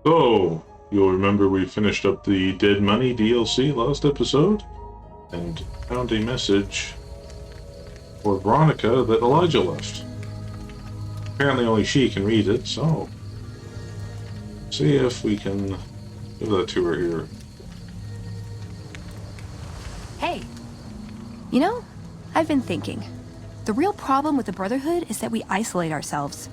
So, you'll remember we finished up the Dead Money DLC last episode, and found a message for Veronica that Elijah left. Apparently only she can read it, so see if we can give that to her here. Hey, you know, I've been thinking. The real problem with the Brotherhood is that we isolate ourselves.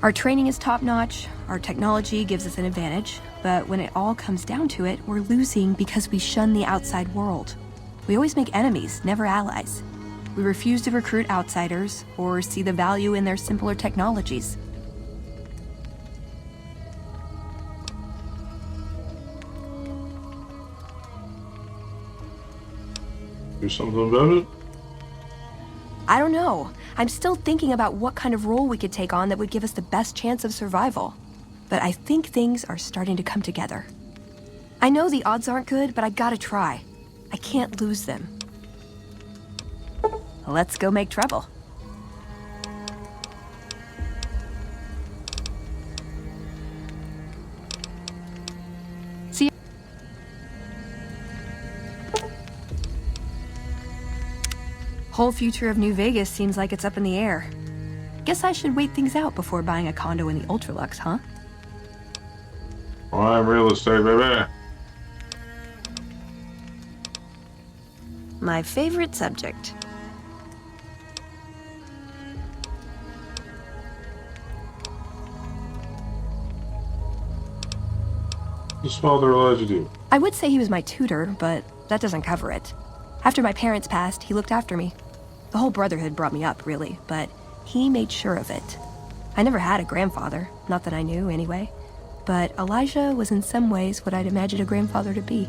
Our training is top-notch, our technology gives us an advantage, but when it all comes down to it, we're losing because we shun the outside world. We always make enemies, never allies. We refuse to recruit outsiders or see the value in their simpler technologies. Do something about it? I don't know. I'm still thinking about what kind of role we could take on that would give us the best chance of survival. But I think things are starting to come together. I know the odds aren't good, but I gotta try. I can't lose them. Let's go make trouble. See. Whole future of New Vegas seems like it's up in the air. Guess I should wait things out before buying a condo in the Ultralux, huh? I'm real estate, baby. My favorite subject. What's Father Elijah do? I would say he was my tutor, but that doesn't cover it. After my parents passed, he looked after me. The whole Brotherhood brought me up, really, but he made sure of it. I never had a grandfather, not that I knew anyway, but Elijah was in some ways what I'd imagined a grandfather to be.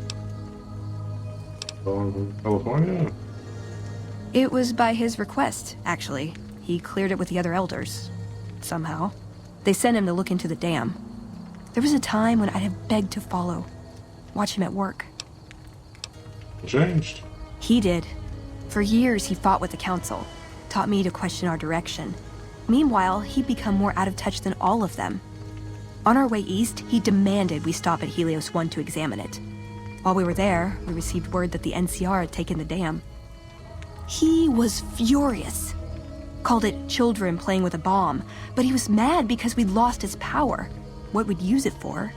From California? It was by his request, actually. He cleared it with the other elders. Somehow. They sent him to look into the dam. There was a time when I'd have begged to follow, watch him at work. It changed. He did. For years, he fought with the council, taught me to question our direction. Meanwhile, he'd become more out of touch than all of them. On our way east, he demanded we stop at Helios 1 to examine it. While we were there, we received word that the NCR had taken the dam. He was furious. Called it children playing with a bomb, but he was mad because we'd lost his power. What we'd use it for.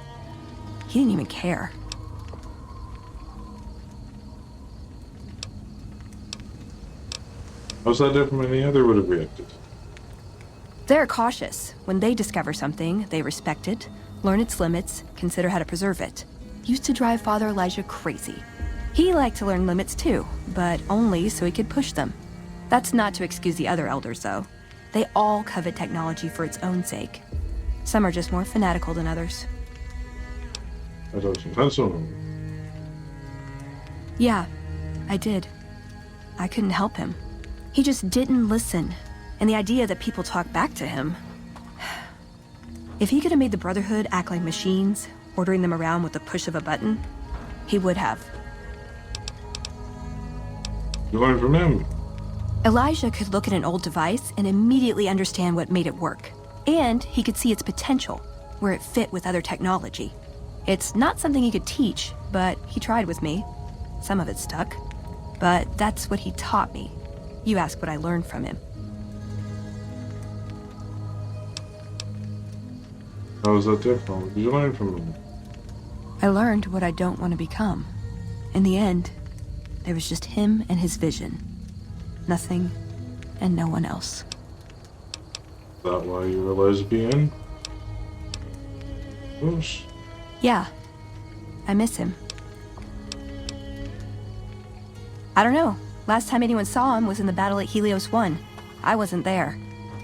He didn't even care. How's that different than any other would have reacted? They're cautious. When they discover something, they respect it, learn its limits, consider how to preserve it. Used to drive Father Elijah crazy. He liked to learn limits too, but only so he could push them. That's not to excuse the other elders, though. They all covet technology for its own sake. Some are just more fanatical than others. I took some sense on him. Yeah, I did. I couldn't help him. He just didn't listen, and the idea that people talk back to him... If he could have made the Brotherhood act like machines, ordering them around with the push of a button, he would have. You learned from him. Elijah could look at an old device and immediately understand what made it work. And he could see its potential, where it fit with other technology. It's not something he could teach, but he tried with me. Some of it stuck. But that's what he taught me. You ask what I learned from him. How was that different? What did you learn from him? I learned what I don't want to become. In the end, there was just him and his vision. Nothing and no one else. Is that why you're a lesbian? Oops. Yeah. I miss him. I don't know. Last time anyone saw him was in the battle at Helios 1. I wasn't there.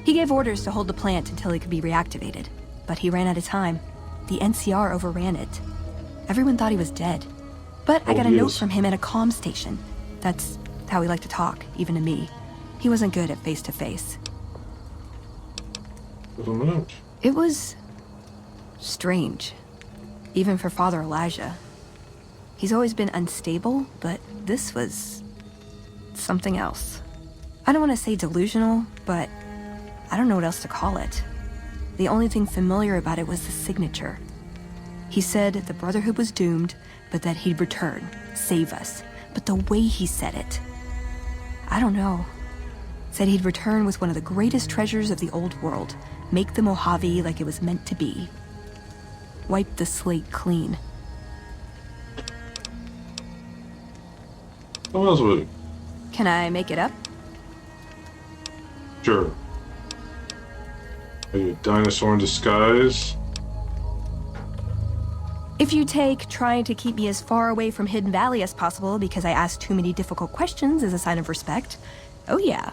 He gave orders to hold the plant until it could be reactivated. But he ran out of time. The NCR overran it. Everyone thought he was dead. But I got a note from him at a comm station. That's how he liked to talk, even to me. He wasn't good at face-to-face. Doesn't matter. It was... strange. Even for Father Elijah. He's always been unstable, but this was... something else. I don't want to say delusional, but I don't know what else to call it. The only thing familiar about it was the signature. He said the Brotherhood was doomed, but that he'd return, save us. But the way he said it, I don't know. Said he'd return with one of the greatest treasures of the old world, make the Mojave like it was meant to be. Wipe the slate clean. What else would it? Can I make it up? Sure. Are you a dinosaur in disguise? If you take trying to keep me as far away from Hidden Valley as possible because I ask too many difficult questions as a sign of respect, oh yeah.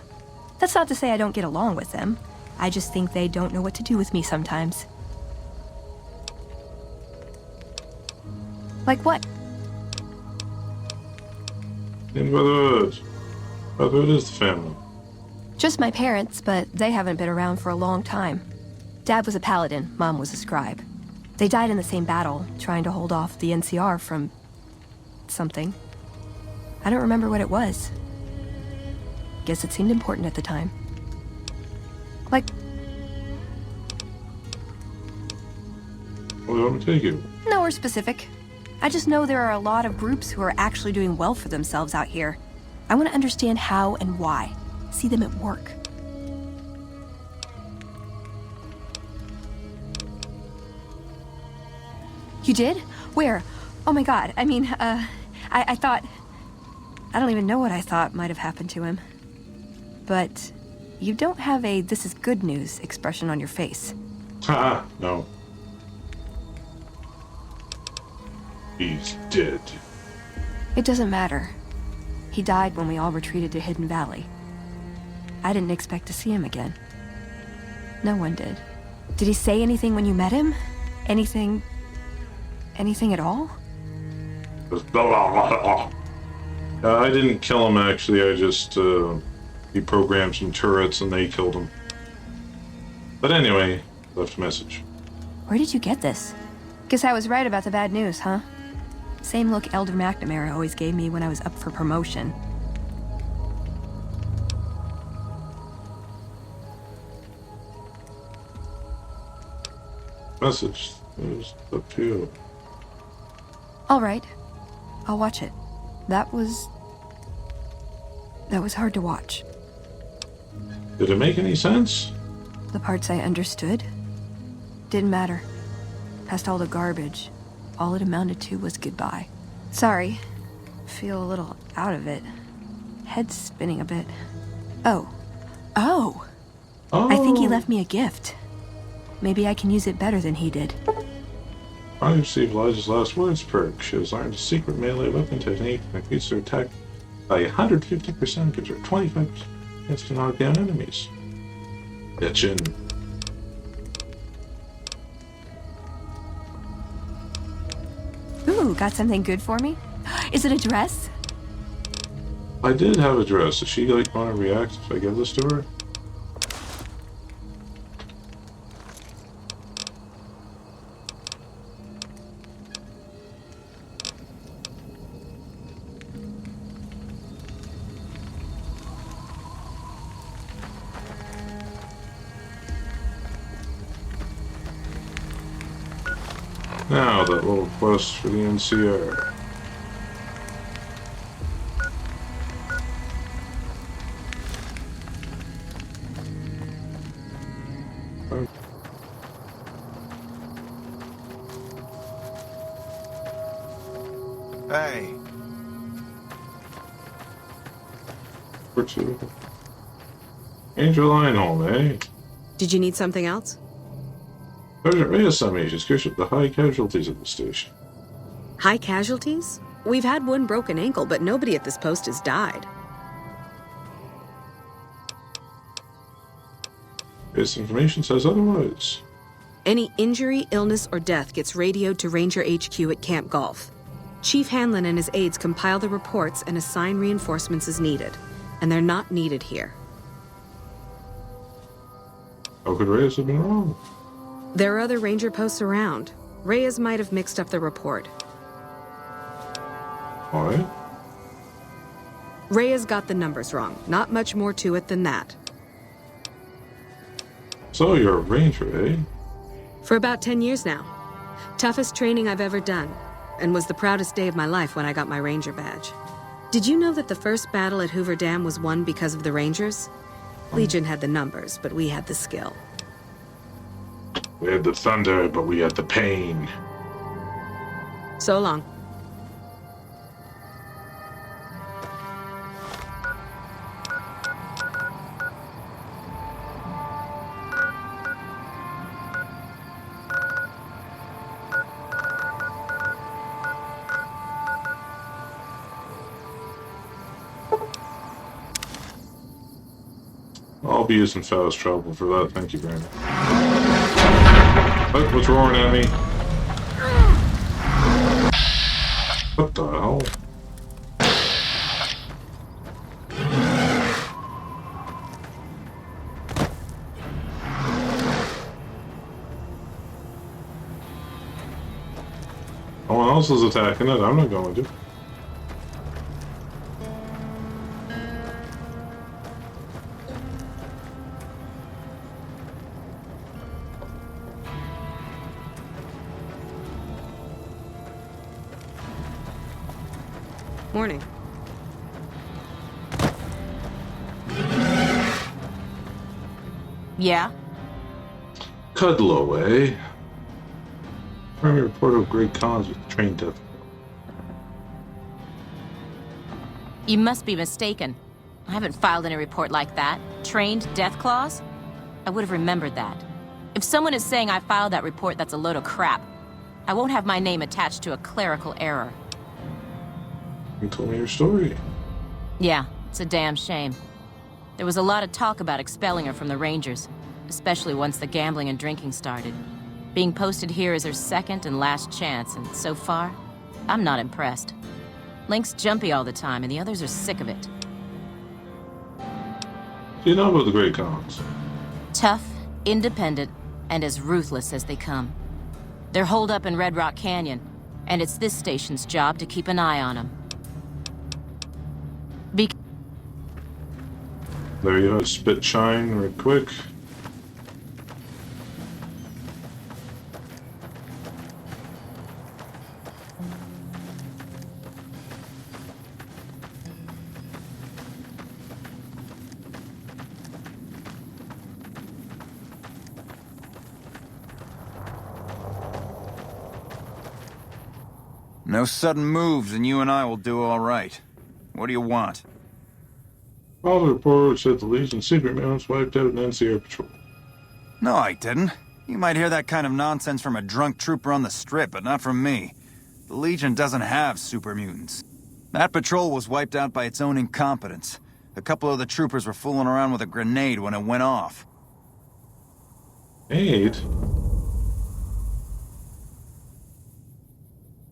That's not to say I don't get along with them. I just think they don't know what to do with me sometimes. Like what? In Brotherhood. Brotherhood is the family. Just my parents, but they haven't been around for a long time. Dad was a paladin, Mom was a scribe. They died in the same battle, trying to hold off the NCR from... something. I don't remember what it was. Guess it seemed important at the time. Like... Where do you want me to take you? Nowhere specific. I just know there are a lot of groups who are actually doing well for themselves out here. I want to understand how and why. See them at work. You did? Where? Oh my god, I mean, I thought... I don't even know what I thought might have happened to him. But you don't have a "this is good news" expression on your face. Ha! No. He's dead. It doesn't matter. He died when we all retreated to Hidden Valley. I didn't expect to see him again. No one did. Did he say anything when you met him? Anything at all? I didn't kill him, actually. I just, he programmed some turrets and they killed him. But anyway, left a message. Where did you get this? Guess I was right about the bad news, huh? Same look Elder McNamara always gave me when I was up for promotion. Message. It was up to you. All right. I'll watch it. That was hard to watch. Did it make any sense? The parts I understood didn't matter. Past all the garbage, all it amounted to was goodbye. Sorry. Feel a little out of it. Head spinning a bit. Oh. I think he left me a gift. Maybe I can use it better than he did. I received Elijah's last words perk. She has learned a secret melee weapon technique that increases her attack by 150%, gives her 25% chance to knock down enemies. Bitchin'. Ooh, got something good for me? Is it a dress? I did have a dress. Does she want to react if I give this to her? Now, that little quest for the NCR. Hey. For two. Angel Einholm, eh? Did you need something else? Sergeant Reyes sent me. She's curious about the high casualties at the station. High casualties? We've had one broken ankle, but nobody at this post has died. This information says otherwise. Any injury, illness, or death gets radioed to Ranger HQ at Camp Golf. Chief Hanlon and his aides compile the reports and assign reinforcements as needed. And they're not needed here. How could Reyes have been wrong? There are other Ranger posts around. Reyes might have mixed up the report. Alright. Reyes got the numbers wrong. Not much more to it than that. So you're a ranger, eh? For about 10 years now. Toughest training I've ever done, and was the proudest day of my life when I got my Ranger badge. Did you know that the first battle at Hoover Dam was won because of the Rangers? Legion had the numbers, but we had the skill. We had the thunder, but we had the pain. So long. I'll be using fast travel for that, thank you very much. Look, what's roaring at me? What the hell? No one else is attacking it, I'm not going to. Morning. Yeah? Cudlow, eh? Primary report of great cons with train death. You must be mistaken. I haven't filed any report like that. Trained death clause? I would have remembered that. If someone is saying I filed that report, that's a load of crap. I won't have my name attached to a clerical error. You told me your story. Yeah, it's a damn shame. There was a lot of talk about expelling her from the Rangers, especially once the gambling and drinking started. Being posted here is her second and last chance, and so far, I'm not impressed. Link's jumpy all the time, and the others are sick of it. Do you know about the great cons? Tough, independent, and as ruthless as they come. They're holed up in Red Rock Canyon, and it's this station's job to keep an eye on them. There you go, spit shine real quick. No sudden moves and you and I will do all right. What do you want? All the reports said the Legion secret mounts wiped out an NCR patrol. No, I didn't. You might hear that kind of nonsense from a drunk trooper on the strip, but not from me. The Legion doesn't have super mutants. That patrol was wiped out by its own incompetence. A couple of the troopers were fooling around with a grenade when it went off. Grenade?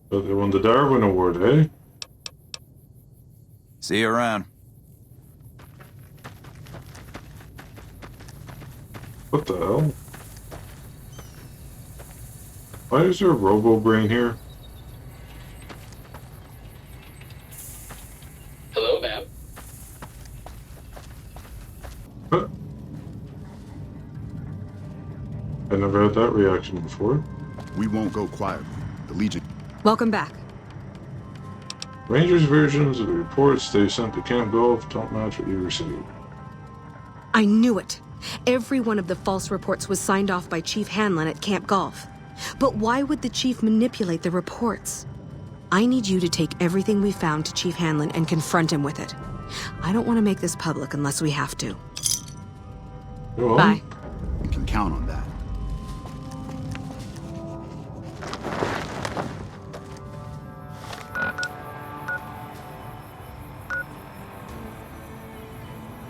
But they won the Darwin Award, eh? See you around. What the hell? Why is there a robo-brain here? Hello, ma'am. Huh? I never had that reaction before. We won't go quietly. The Legion... Welcome back. Rangers' versions of the reports they sent to Camp Golf don't match what you received. I knew it. Every one of the false reports was signed off by Chief Hanlon at Camp Golf. But why would the Chief manipulate the reports? I need you to take everything we found to Chief Hanlon and confront him with it. I don't want to make this public unless we have to. Go on. Bye. You can count on that.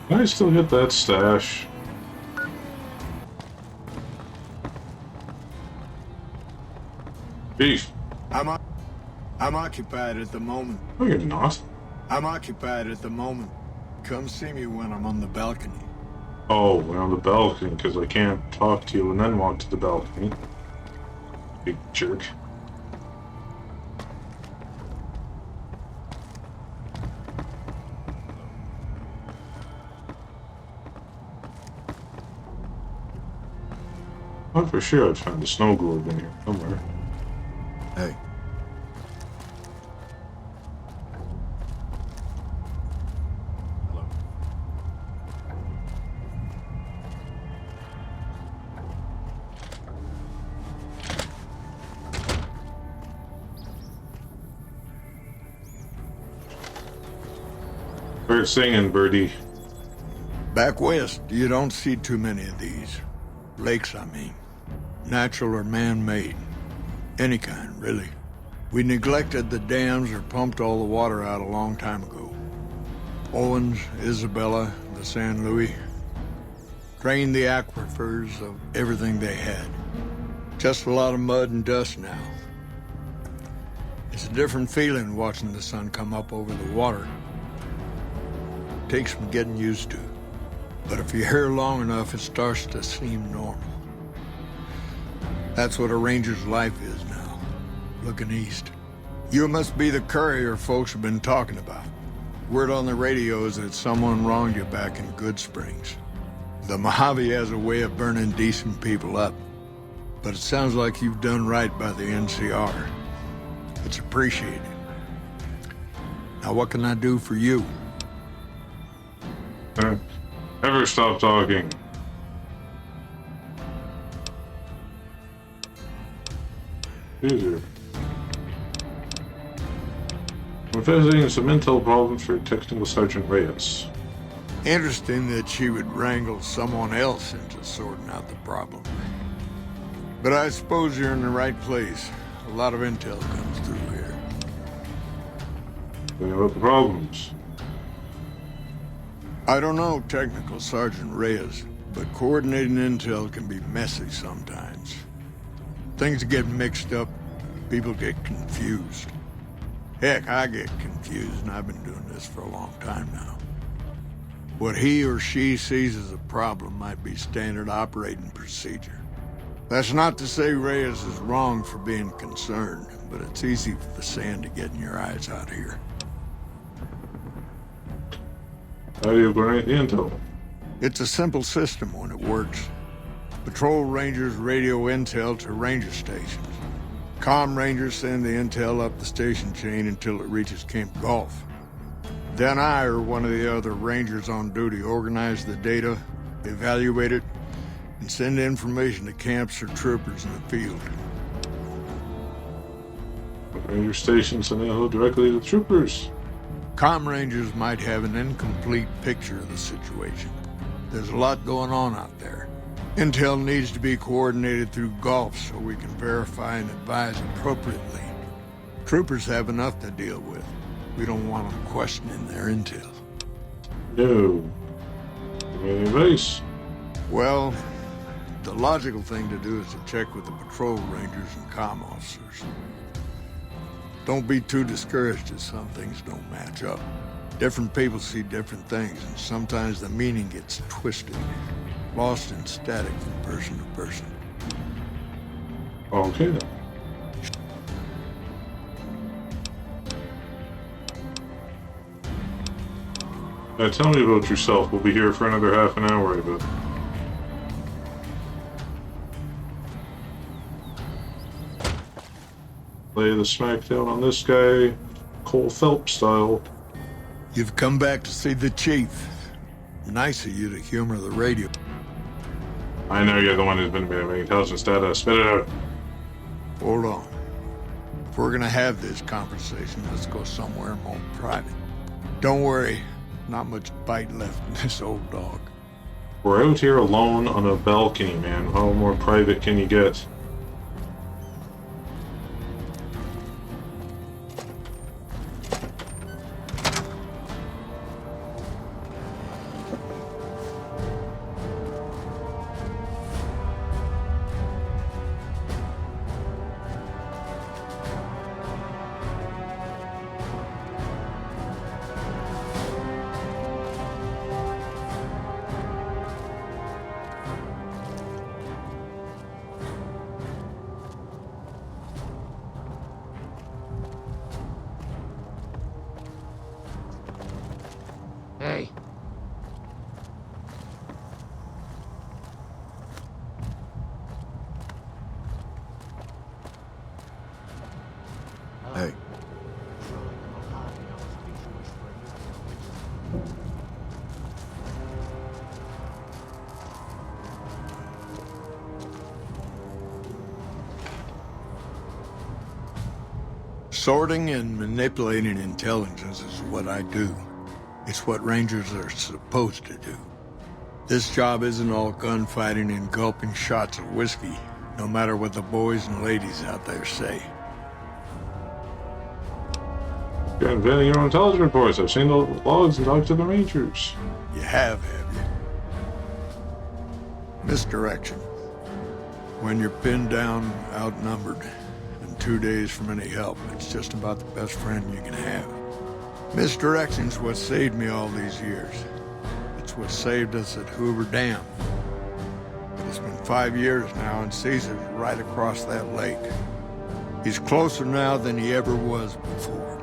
Can I still get that stash? Beef. I'm occupied at the moment. No, you're not. I'm occupied at the moment. Come see me when I'm on the balcony. Oh, we're on the balcony because I can't talk to you and then walk to the balcony. Big jerk. Oh, for sure I'd find the snow globe in here somewhere. Hey, hello. Start singing, Birdie. Back west, you don't see too many of these. Lakes, I mean. Natural or man-made. Any kind, really. We neglected the dams or pumped all the water out a long time ago. Owens, Isabella, the San Luis. Drained the aquifers of everything they had. Just a lot of mud and dust now. It's a different feeling watching the sun come up over the water. Takes some getting used to. But if you're here long enough, it starts to seem normal. That's what a ranger's life is now, looking east. You must be the courier folks have been talking about. Word on the radio is that someone wronged you back in Good Springs. The Mojave has a way of burning decent people up, but it sounds like you've done right by the NCR. It's appreciated. Now what can I do for you? Never stop talking. Easier. I'm visiting some intel problems for Technical Sergeant Reyes. Interesting that she would wrangle someone else into sorting out the problem. But I suppose you're in the right place. A lot of intel comes through here. Tell me about the problems. I don't know Technical Sergeant Reyes, but coordinating intel can be messy sometimes. Things get mixed up, people get confused. Heck, I get confused, and I've been doing this for a long time now. What he or she sees as a problem might be standard operating procedure. That's not to say Reyes is wrong for being concerned, but it's easy for the sand to get in your eyes out here. How do you coordinate the intel? It's a simple system when it works. Patrol rangers radio intel to ranger stations. Comm rangers send the intel up the station chain until it reaches Camp Golf. Then I or one of the other rangers on duty organize the data, evaluate it, and send information to camps or troopers in the field. Ranger stations send info directly to troopers. Comm rangers might have an incomplete picture of the situation. There's a lot going on out there. Intel needs to be coordinated through Gulf so we can verify and advise appropriately. Troopers have enough to deal with. We don't want them questioning their intel. No. Any advice? Well, the logical thing to do is to check with the patrol rangers and comm officers. Don't be too discouraged if some things don't match up. Different people see different things, and sometimes the meaning gets twisted, lost in static from person to person. Okay then. Now tell me about yourself. We'll be here for another half an hour, I bet. Lay the smackdown on this guy, Cole Phelps style. You've come back to see the chief. Nice of you to humor the radio. I know you're the one who's been making intelligence data. Spit it out. Hold on. If we're gonna have this conversation, let's go somewhere more private. Don't worry, not much bite left in this old dog. We're out here alone on a balcony, man. How more private can you get? Sorting and manipulating intelligence is what I do. It's what Rangers are supposed to do. This job isn't all gunfighting and gulping shots of whiskey, no matter what the boys and ladies out there say. You're inventing your own intelligence reports. I've seen the logs and talked to the Rangers. You have you? Misdirection. When you're pinned down, outnumbered, and 2 days from any help, it's just about the best friend you can have. Misdirection's what saved me all these years. It's what saved us at Hoover Dam. But it's been 5 years now, and Caesar's right across that lake. He's closer now than he ever was before.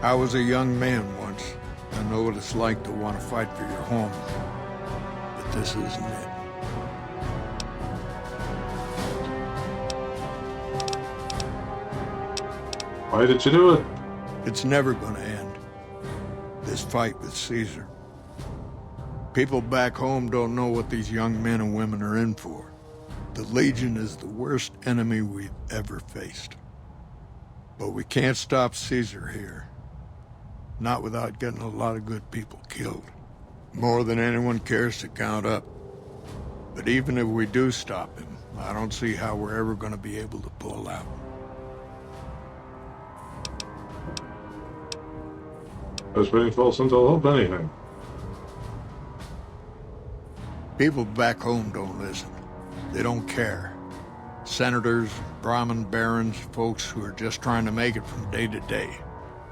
I was a young man once. I know what it's like to want to fight for your home. But this isn't it. Why did you do it? It's never gonna end. This fight with Caesar. People back home don't know what these young men and women are in for. The Legion is the worst enemy we've ever faced. But we can't stop Caesar here. Not without getting a lot of good people killed. More than anyone cares to count up. But even if we do stop him, I don't see how we're ever gonna be able to pull out. I was waiting for some to help anything. People back home don't listen. They don't care. Senators, Brahmin barons, folks who are just trying to make it from day to day.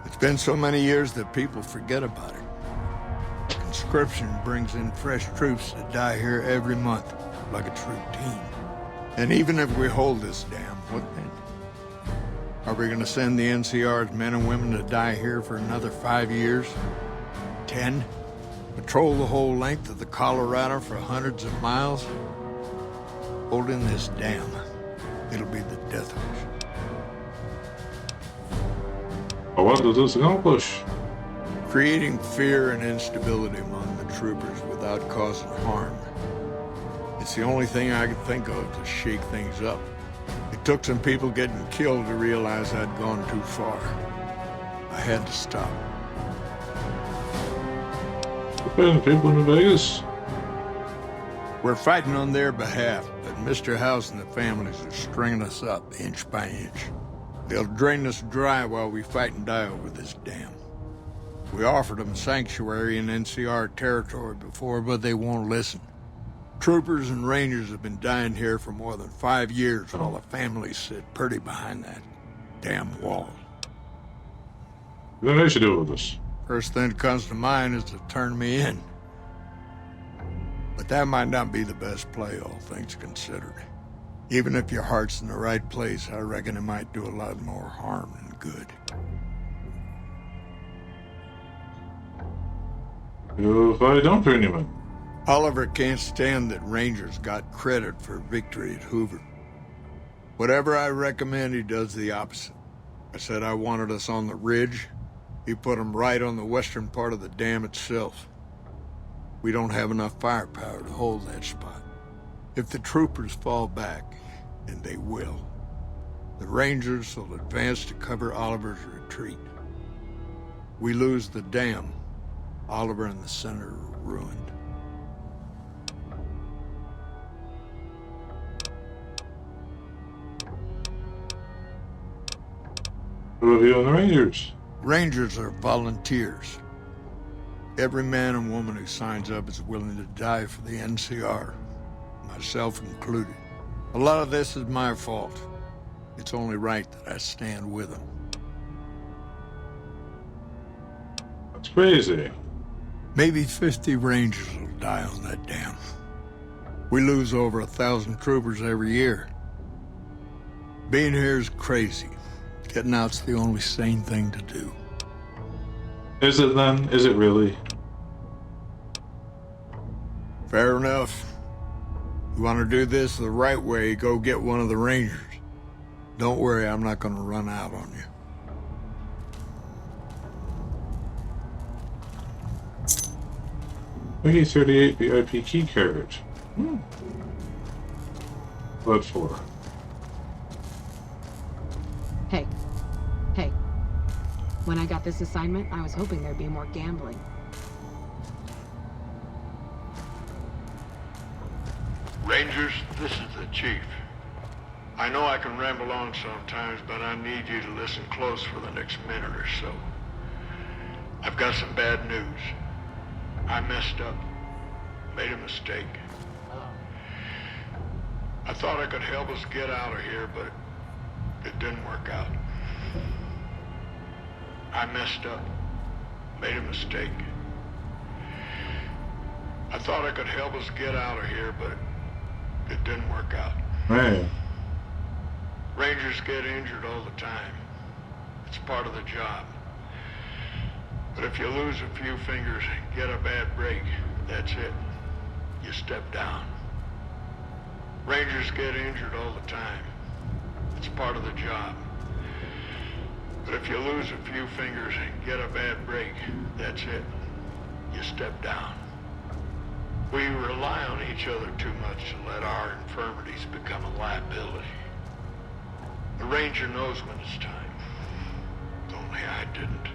It's been so many years that people forget about it. Conscription brings in fresh troops that die here every month, like it's routine. And even if we hold this dam, what then? Are we gonna send the NCR's men and women to die here for another 5 years? 10? Patrol the whole length of the Colorado for hundreds of miles? Holding this dam, it'll be the death of us. But what does this accomplish? Creating fear and instability among the troopers without causing harm. It's the only thing I could think of to shake things up. It took some people getting killed to realize I'd gone too far. I had to stop. Depending people in Vegas. We're fighting on their behalf, but Mr. House and the families are stringing us up inch by inch. They'll drain us dry while we fight and die over this dam. We offered them sanctuary in NCR territory before, but they won't listen. Troopers and Rangers have been dying here for more than 5 years while the families sit pretty behind that damn wall. Then they should do with this. First thing that comes to mind is to turn me in. But that might not be the best play, all things considered. Even if your heart's in the right place, I reckon it might do a lot more harm than good. If I don't turn him in. Oliver can't stand that Rangers got credit for victory at Hoover. Whatever I recommend, he does the opposite. I said I wanted us on the ridge. He put them right on the western part of the dam itself. We don't have enough firepower to hold that spot. If the troopers fall back, and they will, the Rangers will advance to cover Oliver's retreat. We lose the dam, Oliver and the center are ruined. Who of you and the Rangers? Rangers are volunteers. Every man and woman who signs up is willing to die for the NCR, myself included. A lot of this is my fault. It's only right that I stand with them. That's crazy. Maybe 50 Rangers will die on that dam. We lose over 1,000 troopers every year. Being here is crazy. Getting out's the only sane thing to do. Is it then? Is it really? Fair enough. You want to do this the right way, go get one of the Rangers. Don't worry, I'm not going to run out on you. Wiki 38 VIP key card. What for? Hey, When I got this assignment, I was hoping there'd be more gambling. Rangers, this is the chief. I know I can ramble on sometimes, but I need you to listen close for the next minute or so. I've got some bad news. I messed up. Made a mistake. I thought I could help us get out of here, but it didn't work out. I messed up. Made a mistake. I thought I could help us get out of here, but it didn't work out. Man. Rangers get injured all the time. It's part of the job. But if you lose a few fingers and get a bad break, that's it. You step down. Rangers get injured all the time. It's part of the job. But if you lose a few fingers and get a bad break, that's it. You step down. We rely on each other too much to let our infirmities become a liability. The Ranger knows when it's time. Only I didn't.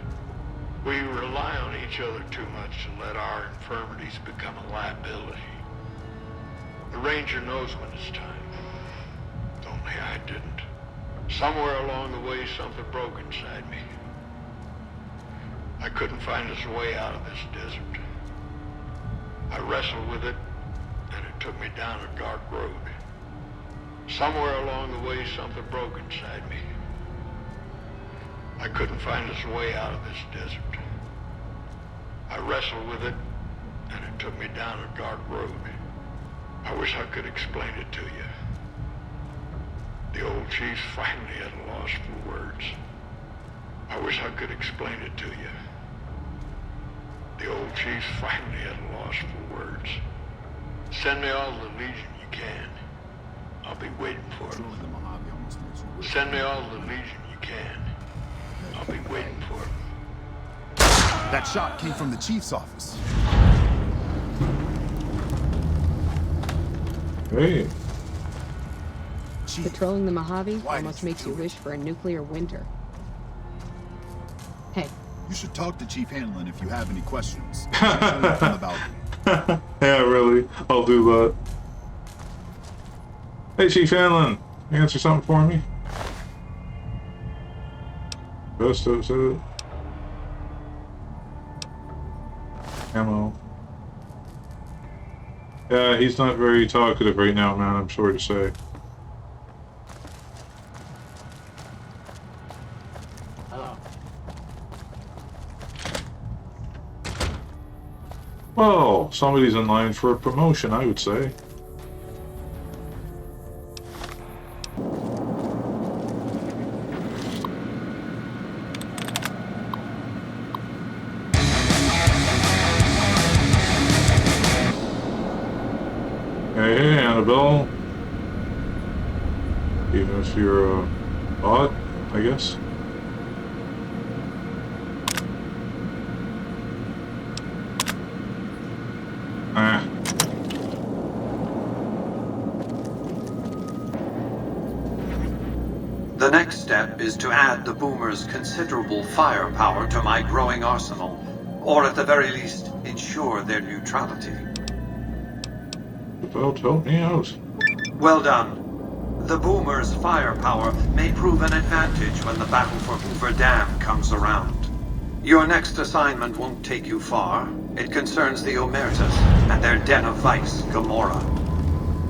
We rely on each other too much to let our infirmities become a liability. The Ranger knows when it's time. Only I didn't. Somewhere along the way, something broke inside me. I couldn't find us a way out of this desert. I wrestled with it, and it took me down a dark road. Somewhere along the way, something broke inside me. I couldn't find us a way out of this desert. I wrestled with it, and it took me down a dark road. I wish I could explain it to you. The old chief's finally at a loss for words. I wish I could explain it to you. The old chief's finally at a loss for words. Send me all the Legion you can. I'll be waiting for it. Send me all the Legion you can. I'll be waiting for it. That shot came from the chief's office. Hey. Chief, Patrolling the Mojave Why almost did you makes do you it? wish for a nuclear winter. Hey, you should talk to Chief Hanlon if you have any questions. About Yeah, really. I'll do that. Hey, Chief Hanlon. Answer something for me? Best of it. Ammo. Yeah, he's not very talkative right now, man, I'm sorry to say. Well, somebody's in line for a promotion, I would say. Hey, Annabelle. Even if you're odd, I guess. The next step is to add the Boomer's considerable firepower to my growing arsenal, or at the very least, ensure their neutrality. About help me out. Well done. The Boomer's firepower may prove an advantage when the battle for Hoover Dam comes around. Your next assignment won't take you far. It concerns the Omertas and their den of vice, Gomorrah.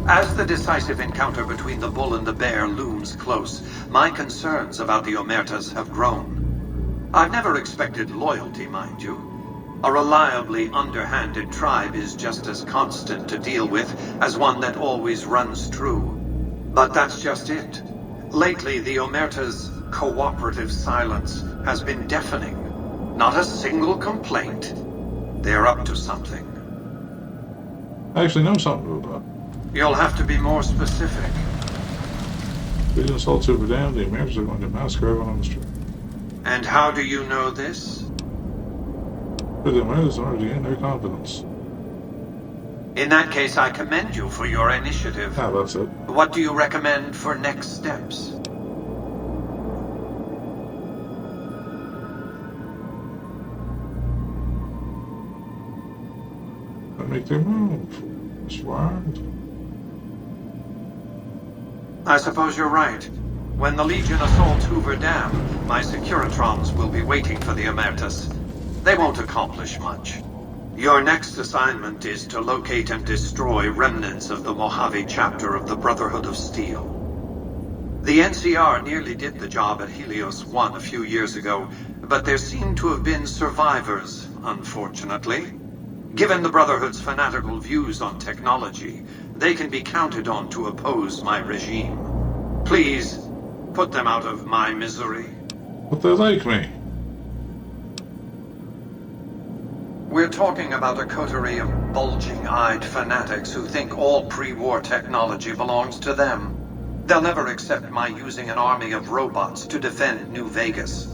As the decisive encounter between the bull and the bear looms close, my concerns about the Omertas have grown. I've never expected loyalty, mind you. A reliably underhanded tribe is just as constant to deal with as one that always runs true. But that's just it. Lately, the Omerta's cooperative silence has been deafening. Not a single complaint. They're up to something. I actually know something about that. You'll have to be more specific. If we assault Hoover Dam, the Americans are going to massacre everyone on the street. And how do you know this? But the Americans are already in their confidence. In that case, I commend you for your initiative. Ah, that's it. What do you recommend for next steps? make their move. It's wild. I suppose you're right. When the Legion assaults Hoover Dam, my Securitrons will be waiting for the Emertus. They won't accomplish much. Your next assignment is to locate and destroy remnants of the Mojave chapter of the Brotherhood of Steel. The NCR nearly did the job at Helios 1 a few years ago, but there seem to have been survivors, unfortunately. Given the Brotherhood's fanatical views on technology, they can be counted on to oppose my regime. Please, put them out of my misery. But they like me. We're talking about a coterie of bulging-eyed fanatics who think all pre-war technology belongs to them. They'll never accept my using an army of robots to defend New Vegas.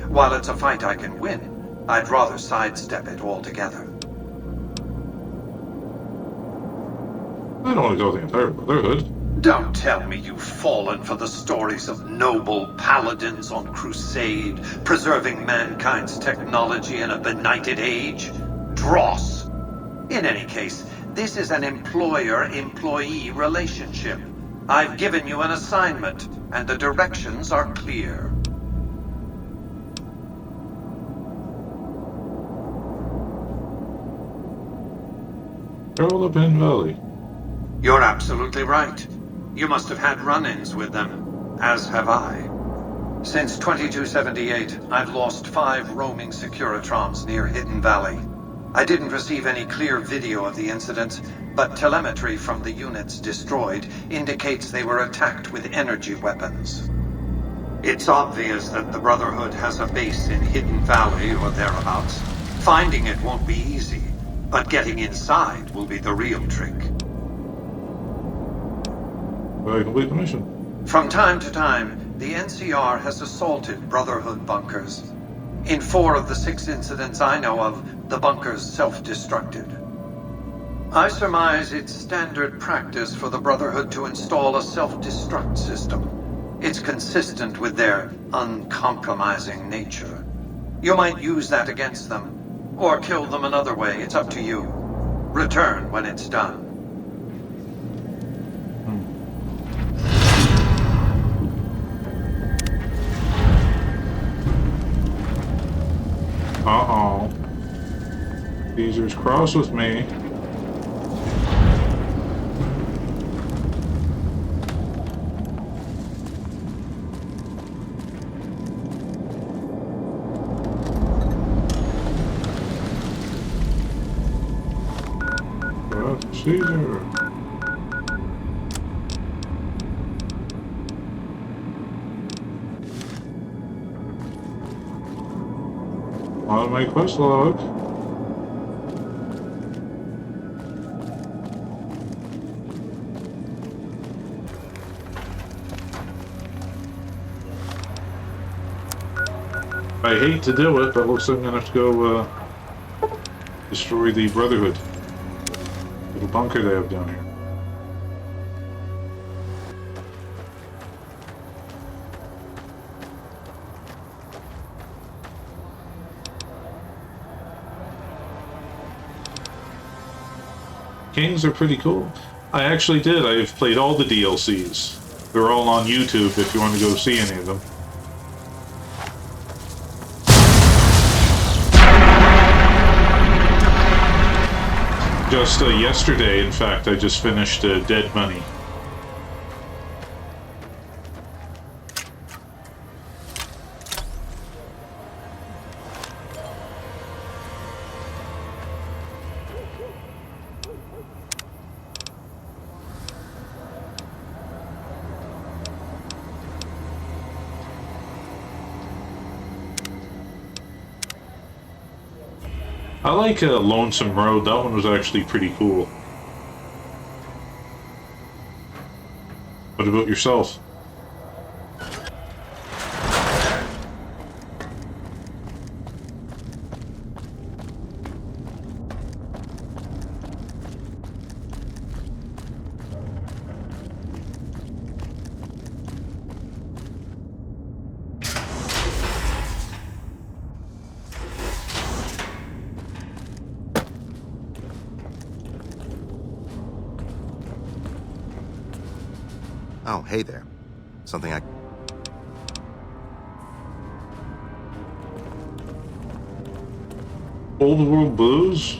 While it's a fight I can win, I'd rather sidestep it altogether. I don't want to go the entire Brotherhood. Don't tell me you've fallen for the stories of noble paladins on crusade, preserving mankind's technology in a benighted age. Dross. In any case, this is an employer-employee relationship. I've given you an assignment, and the directions are clear. Carol of Ben Valley. You're absolutely right. You must have had run-ins with them, as have I. Since 2278, I've lost 5 roaming Securitrons near Hidden Valley. I didn't receive any clear video of the incident, but telemetry from the units destroyed indicates they were attacked with energy weapons. It's obvious that the Brotherhood has a base in Hidden Valley or thereabouts. Finding it won't be easy, but getting inside will be the real trick. I complete the mission. From time to time, the NCR has assaulted Brotherhood bunkers. In 4 of the 6 incidents I know of, the bunkers self-destructed. I surmise it's standard practice for the Brotherhood to install a self-destruct system. It's consistent with their uncompromising nature. You might use that against them, or kill them another way. It's up to you. Return when it's done. Uh-oh. Caesar's cross with me. Caesar. On my quest log. I hate to do it, but looks like I'm gonna have to go destroy the Brotherhood. Little bunker they have down here. Kings are pretty cool. I actually did. I've played all the DLCs. They're all on YouTube if you want to go see any of them. Just yesterday, in fact, I just finished Dead Money. I like Lonesome Road. That one was actually pretty cool. What about yourself? Oh, hey there. Something I... Old world booze?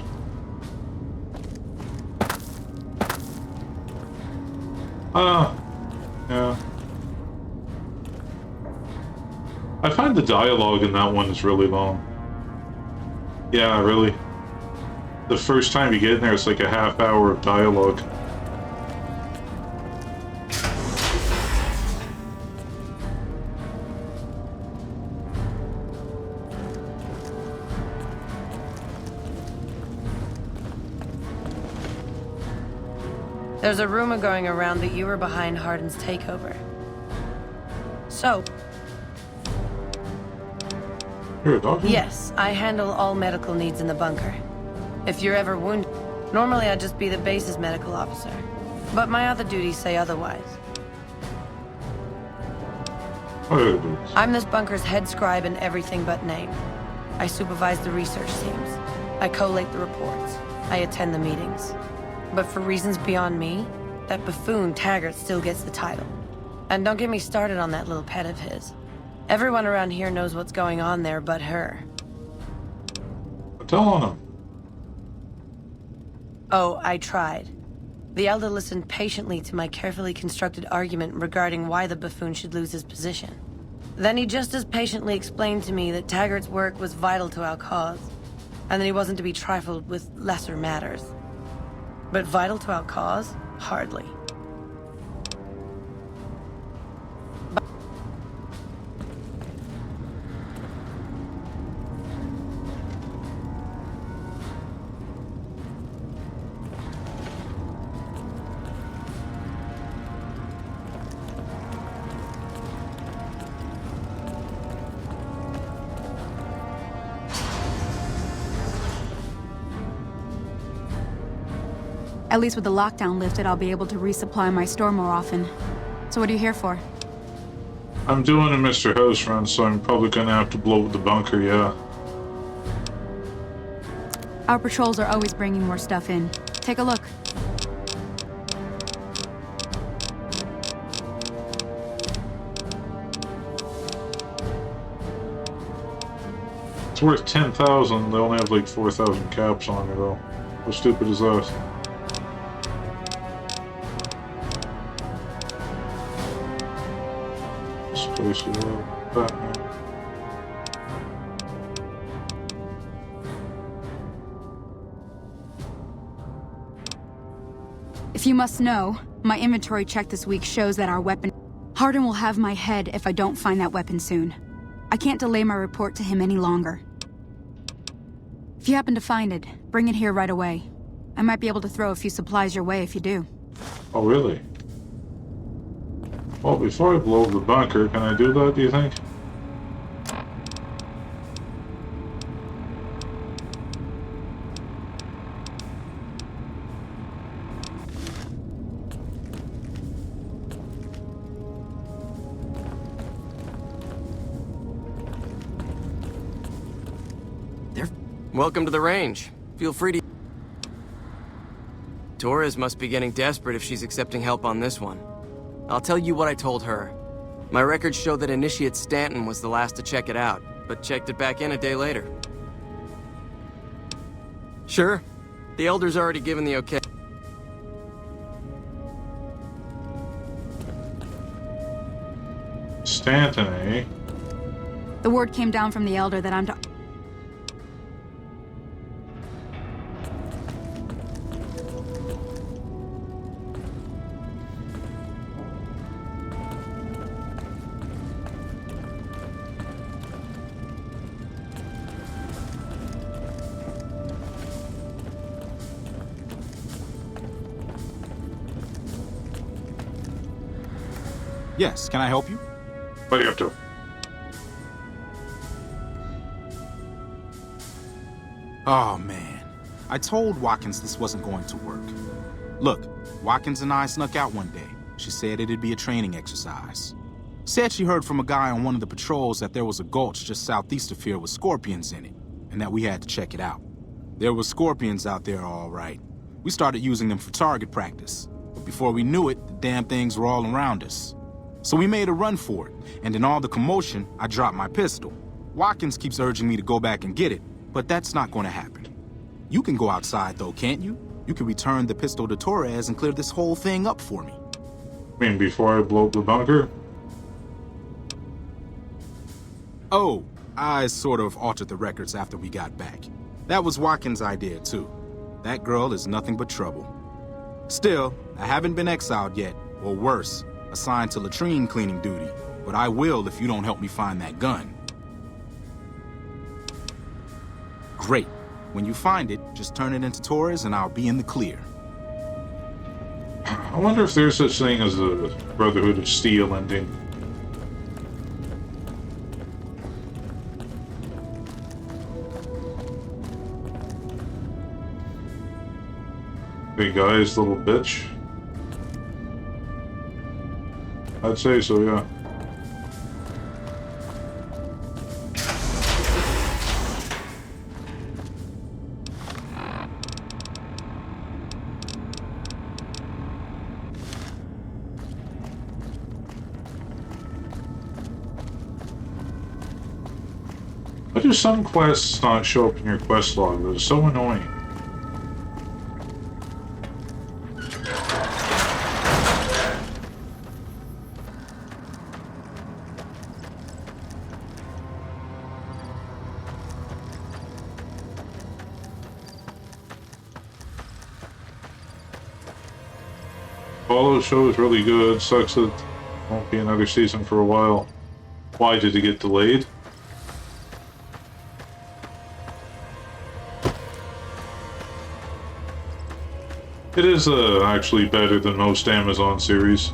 Yeah. I find the dialogue in that one is really long. Yeah, really. The first time you get in there, it's like a half hour of dialogue. There's a rumor going around that you were behind Hardin's takeover. So, You're a doctor? yes, I handle all medical needs in the bunker. If you're ever wounded, normally I'd just be the base's medical officer. But my other duties say otherwise. I'm this bunker's head scribe in everything but name. I supervise the research teams. I collate the reports. I attend the meetings. But for reasons beyond me, that buffoon Taggart still gets the title. And don't get me started on that little pet of his. Everyone around here knows what's going on there but her. Tell on him. Oh, I tried. The Elder listened patiently to my carefully constructed argument regarding why the buffoon should lose his position. Then he just as patiently explained to me that Taggart's work was vital to our cause, and that he wasn't to be trifled with lesser matters. But vital to our cause? Hardly. At least with the lockdown lifted, I'll be able to resupply my store more often. So what are you here for? I'm doing a Mr. House run, so I'm probably gonna have to blow up the bunker, yeah. Our patrols are always bringing more stuff in. Take a look. It's worth 10,000, they only have like 4,000 caps on it though. How stupid is that? This place is Batman. If you must know, my inventory check this week shows that our weapon... Hardin will have my head if I don't find that weapon soon. I can't delay my report to him any longer. If you happen to find it, bring it here right away. I might be able to throw a few supplies your way if you do. Oh, really? Well, before I blow up the bunker, can I do that, do you think? Welcome to the range. Feel free to... Torres must be getting desperate if she's accepting help on this one. I'll tell you what I told her. My records show that Initiate Stanton was the last to check it out, but checked it back in a day later. Sure. The Elder's already given the okay. Stanton, eh? The word came down from the Elder that I'm to... Yes, can I help you? What are you up to? Oh, man. I told Watkins this wasn't going to work. Look, Watkins and I snuck out one day. She said it'd be a training exercise. Said she heard from a guy on one of the patrols that there was a gulch just southeast of here with scorpions in it, and that we had to check it out. There were scorpions out there, all right. We started using them for target practice. But before we knew it, the damn things were all around us. So we made a run for it, and in all the commotion, I dropped my pistol. Watkins keeps urging me to go back and get it, but that's not going to happen. You can go outside, though, can't you? You can return the pistol to Torres and clear this whole thing up for me. I mean, before I blow up the bunker? Oh, I sort of altered the records after we got back. That was Watkins' idea, too. That girl is nothing but trouble. Still, I haven't been exiled yet, or worse, assigned to latrine cleaning duty. But I will if you don't help me find that gun. Great. When you find it, just turn it into Torres and I'll be in the clear. I wonder if there's such thing as a Brotherhood of Steel ending. Hey guys, little bitch. I'd say so, yeah. Why do some quests not show up in your quest log? That is so annoying. Follow show is really good. Sucks that won't be another season for a while. Why did it get delayed? It is actually better than most Amazon series.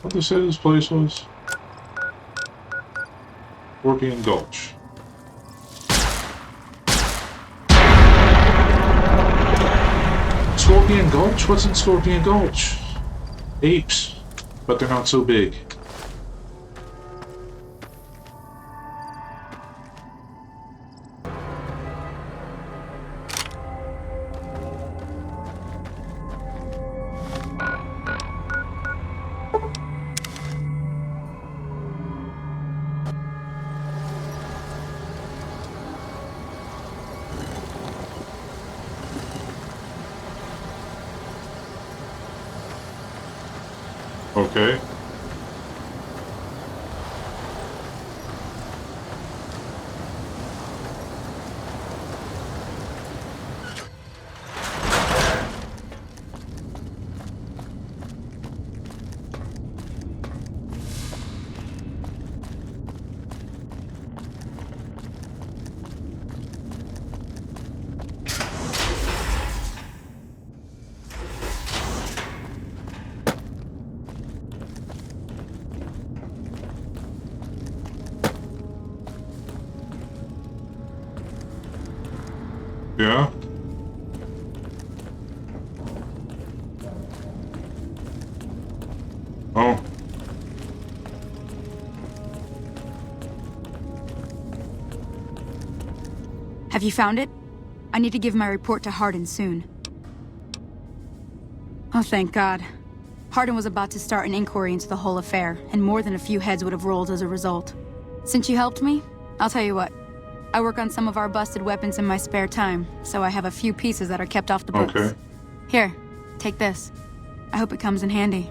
What they say this place was? Scorpion Gulch. Scorpion Gulch? What's in Scorpion Gulch? Apes, but they're not so big. Okay. Yeah? Oh. Have you found it? I need to give my report to Hardin soon. Oh, thank God. Hardin was about to start an inquiry into the whole affair, and more than a few heads would have rolled as a result. Since you helped me, I'll tell you what. I work on some of our busted weapons in my spare time, so I have a few pieces that are kept off the books. Okay. Here, take this. I hope it comes in handy.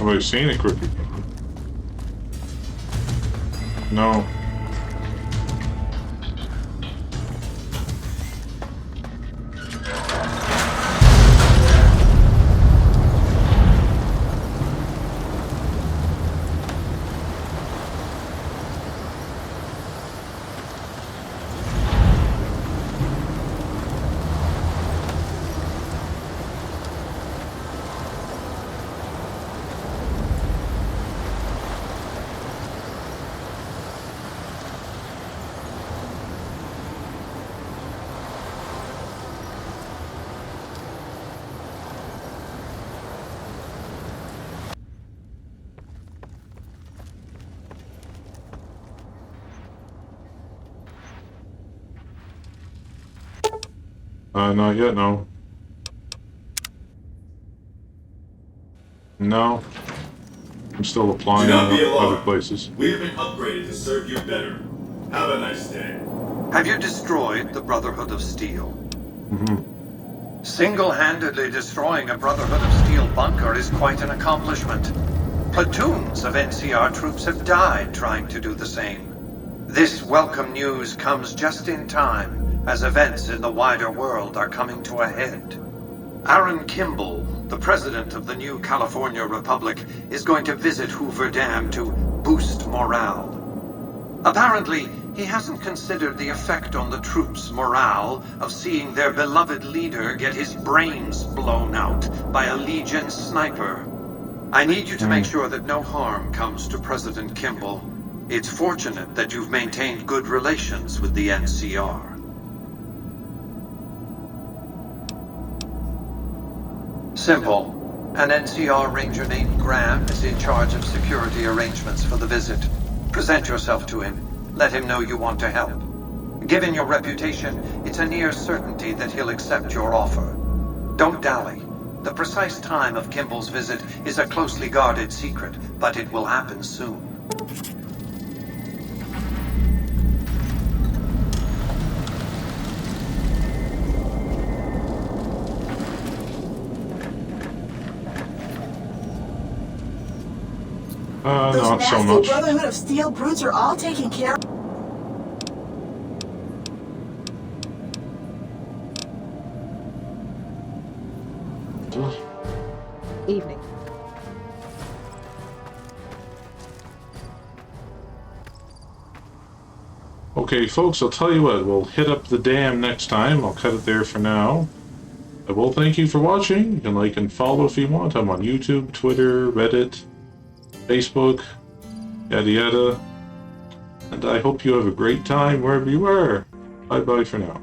I seen a crooked gun? No. Not yet, no. No. I'm still applying other places. We have been upgraded to serve you better. Have a nice day. Have you destroyed the Brotherhood of Steel? Mm-hmm. Single-handedly destroying a Brotherhood of Steel bunker is quite an accomplishment. Platoons of NCR troops have died trying to do the same. This welcome news comes just in time, as events in the wider world are coming to a head. Aaron Kimball, the president of the new California Republic, is going to visit Hoover Dam to boost morale. Apparently, he hasn't considered the effect on the troops' morale of seeing their beloved leader get his brains blown out by a Legion sniper. I need you to make sure that no harm comes to President Kimball. It's fortunate that you've maintained good relations with the NCR. Simple. An NCR Ranger named Graham is in charge of security arrangements for the visit. Present yourself to him. Let him know you want to help. Given your reputation, it's a near certainty that he'll accept your offer. Don't dally. The precise time of Kimball's visit is a closely guarded secret, but it will happen soon. Not so nasty much. Brotherhood of Steel brutes are all taken care of. Evening. Okay, folks, I'll tell you what, we'll hit up the dam next time. I'll cut it there for now. I will thank you for watching. You can like and follow if you want. I'm on YouTube, Twitter, Reddit, Facebook, yada yada. And I hope you have a great time wherever you are. Bye-bye for now.